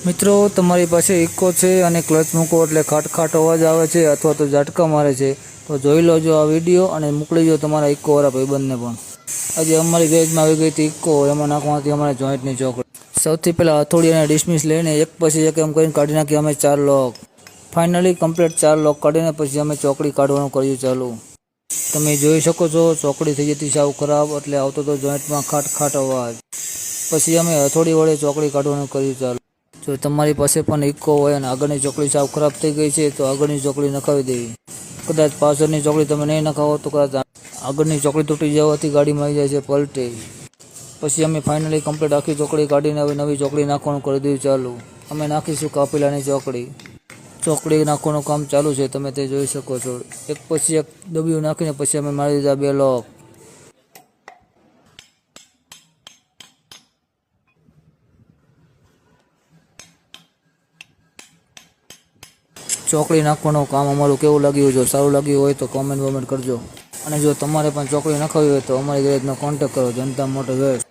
મિત્રો તમારી પાસે ઇકો છે અને ક્લચ મૂકો એટલે ખાટ અવાજ આવે છે અથવા તો ઝાટકા મારે છે તો જોઈ લોજો આ વિડીયો અને મોકલી દો તમારા ઇકોવાળા ભાઈબંધને પણ। આજે અમારી ગેરેજમાં આવી ગઈ હતી ઇકો, એમાં નાખવાથી અમારા જોઈન્ટની ચોકડી। સૌથી પહેલાં હથોડી અને ડિસમિસ લઈને એક પછી એક એમ કરીને કાઢી નાખી અમે 4 લોક। ફાઇનલી કમ્પ્લીટ 4 લોક કાઢીને પછી અમે ચોકડી કાઢવાનું કર્યું ચાલુ। તમે જોઈ શકો છો ચોકડી થઈ જતી સાવ ખરાબ, એટલે આવતો તો જોઈન્ટમાં ખાટ અવાજ। પછી અમે હથોડી વડે ચોકડી કાઢવાનું કર્યું ચાલુ। જો તમારી પાસે પણ ઇકો હોય અને આગળની ચોકડી સાવ ખરાબ થઈ ગઈ છે તો આગળની ચોકડી નખાવી દેવી। કદાચ પાછળની ચોકડી તમે નહીં નખાવો તો કદાચ આગળની ચોકડી તૂટી જવાથી ગાડીમાં આવી જાય છે પલટી। પછી અમે ફાઇનલી કમ્પ્લીટ આખી ચોકડી કાઢીને હવે નવી ચોકડી નાખવાનું કરી દીધું ચાલુ। અમે નાખીશું કાપીલાની ચોકડી નાખવાનું કામ ચાલુ છે, તમે તે જોઈ શકો છો। એક પછી એક ડબિયું નાખીને પછી અમે મારી દીધા 2 લોક। ચોકડી નાખવાનું કામ અમારું કેવું લાગ્યું? જો સારું લાગ્યું હોય તો કોમેન્ટ કરજો। અને જો તમારે પણ ચોકડી નખાવી હોય તો અમારી ગેરેજનો કોન્ટેક્ટ કરો, જનતા મોટર્સ।